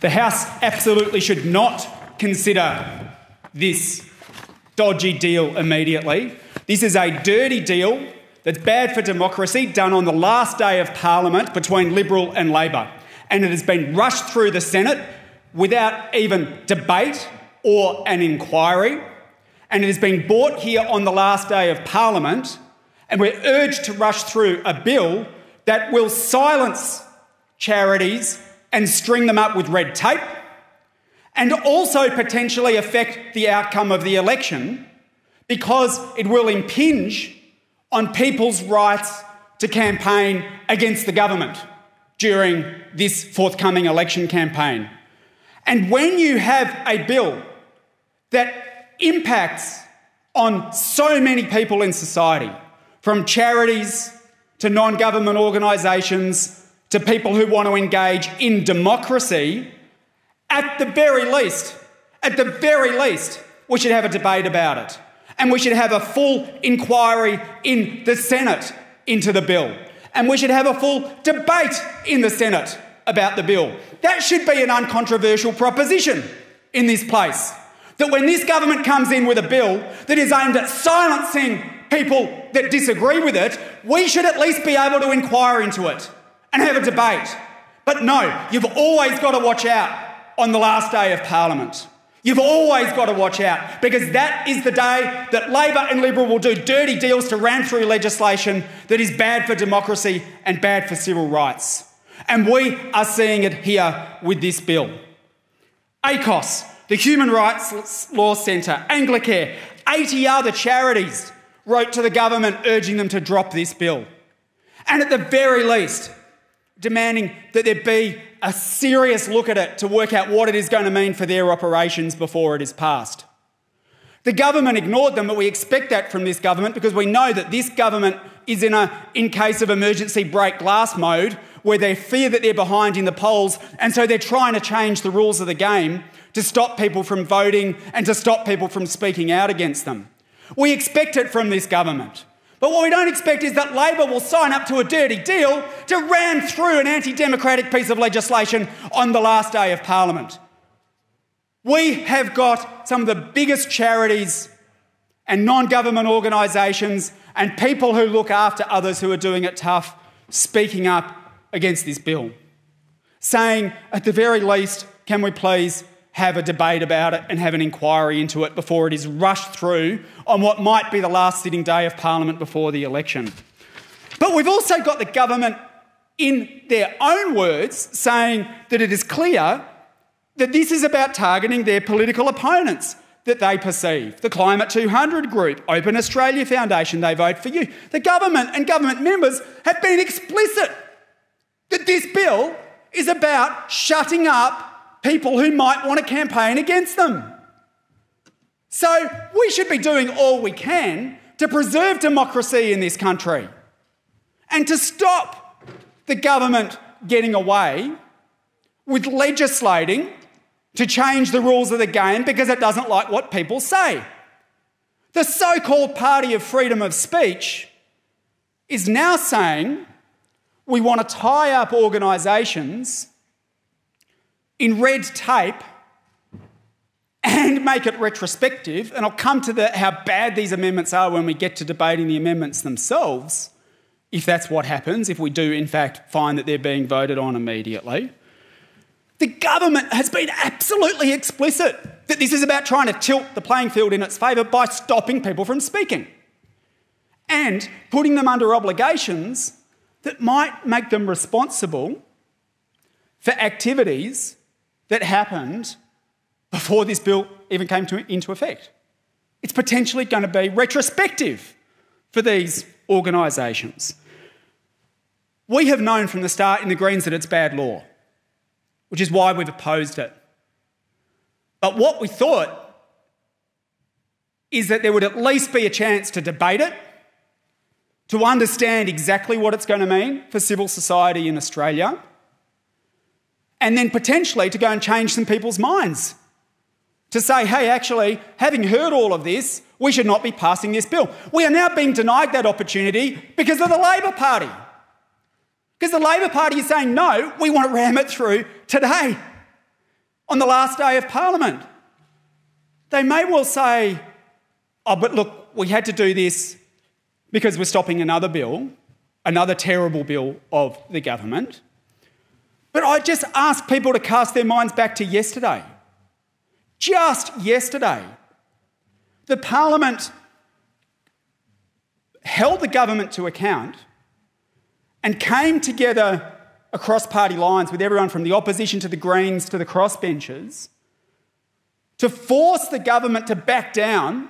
The House absolutely should not consider this dodgy deal immediately. This is a dirty deal that's bad for democracy, done on the last day of Parliament between Liberal and Labor. And it has been rushed through the Senate without even debate or an inquiry. And it has been brought here on the last day of Parliament, and we're urged to rush through a bill that will silence charities and string them up with red tape, and also potentially affect the outcome of the election because it will impinge on people's rights to campaign against the government during this forthcoming election campaign. And when you have a bill that impacts on so many people in society, from charities to non-government organisations to people who want to engage in democracy, at the very least, we should have a debate about it. And we should have a full inquiry in the Senate into the bill. And we should have a full debate in the Senate about the bill. That should be an uncontroversial proposition in this place. That when this government comes in with a bill that is aimed at silencing people that disagree with it, we should at least be able to inquire into it and have a debate. But no, you've always got to watch out on the last day of Parliament. You've always got to watch out, because that is the day that Labor and Liberal will do dirty deals to ram through legislation that is bad for democracy and bad for civil rights. And we are seeing it here with this bill. ACOS, the Human Rights Law Centre, Anglicare, 80 other charities wrote to the government urging them to drop this bill. And at the very least, demanding that there be a serious look at it to work out what it is going to mean for their operations before it is passed. The government ignored them, but we expect that from this government because we know that this government is in case of emergency break glass mode, where they fear that they're behind in the polls, and so they're trying to change the rules of the game to stop people from voting and to stop people from speaking out against them. We expect it from this government. But what we don't expect is that Labor will sign up to a dirty deal to ram through an anti-democratic piece of legislation on the last day of Parliament. We have got some of the biggest charities and non-government organisations and people who look after others who are doing it tough speaking up against this bill, saying, at the very least, can we please have a debate about it and have an inquiry into it before it is rushed through on what might be the last sitting day of Parliament before the election. But we've also got the government, in their own words, saying that it is clear that this is about targeting their political opponents that they perceive. The Climate 200 group, Open Australia Foundation, They Vote For You. The government and government members have been explicit that this bill is about shutting up people who might want to campaign against them. So we should be doing all we can to preserve democracy in this country and to stop the government getting away with legislating to change the rules of the game because it doesn't like what people say. The so-called party of freedom of speech is now saying we want to tie up organisations in red tape and make it retrospective, and I'll come to how bad these amendments are when we get to debating the amendments themselves, if that's what happens, if we do in fact find that they're being voted on immediately. The government has been absolutely explicit that this is about trying to tilt the playing field in its favour by stopping people from speaking and putting them under obligations that might make them responsible for activities that happened before this bill even came into effect. It's potentially going to be retrospective for these organisations. We have known from the start in the Greens that it's bad law, which is why we've opposed it. But what we thought is that there would at least be a chance to debate it, to understand exactly what it's going to mean for civil society in Australia, and then potentially to go and change some people's minds. To say, hey, actually, having heard all of this, we should not be passing this bill. We are now being denied that opportunity because of the Labor Party. Because the Labor Party is saying, no, we want to ram it through today. on the last day of Parliament. They may well say, oh, but look, we had to do this because we're stopping another bill, another terrible bill of the government. But I just ask people to cast their minds back to yesterday. Just yesterday, the Parliament held the government to account and came together across party lines with everyone from the opposition to the Greens to the crossbenchers to force the government to back down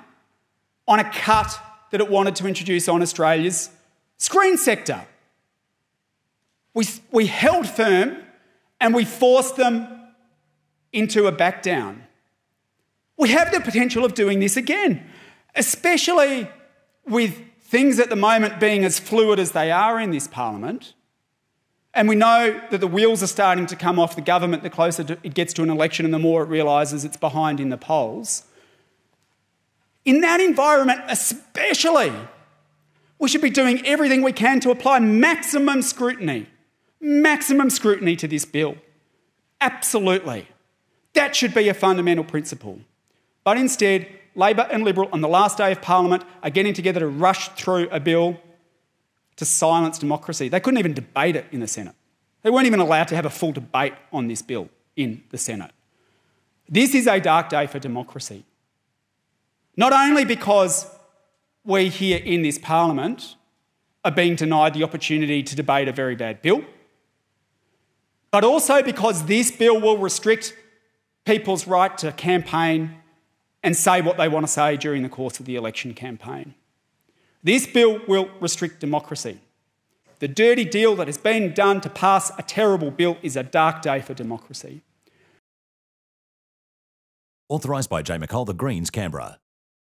on a cut that it wanted to introduce on Australia's screen sector. We held firm and we forced them into a back down. We have the potential of doing this again, especially with things at the moment being as fluid as they are in this Parliament. And we know that the wheels are starting to come off the government the closer it gets to an election and the more it realises it's behind in the polls. In that environment especially, we should be doing everything we can to apply maximum scrutiny to this bill. Absolutely. That should be a fundamental principle. But instead, Labor and Liberal on the last day of Parliament are getting together to rush through a bill to silence democracy. They couldn't even debate it in the Senate. They weren't even allowed to have a full debate on this bill in the Senate. This is a dark day for democracy. Not only because we here in this Parliament are being denied the opportunity to debate a very bad bill, but also because this bill will restrict people's right to campaign and say what they want to say during the course of the election campaign. This bill will restrict democracy. The dirty deal that has been done to pass a terrible bill is a dark day for democracy. Authorised by J. McCall, The Greens, Canberra.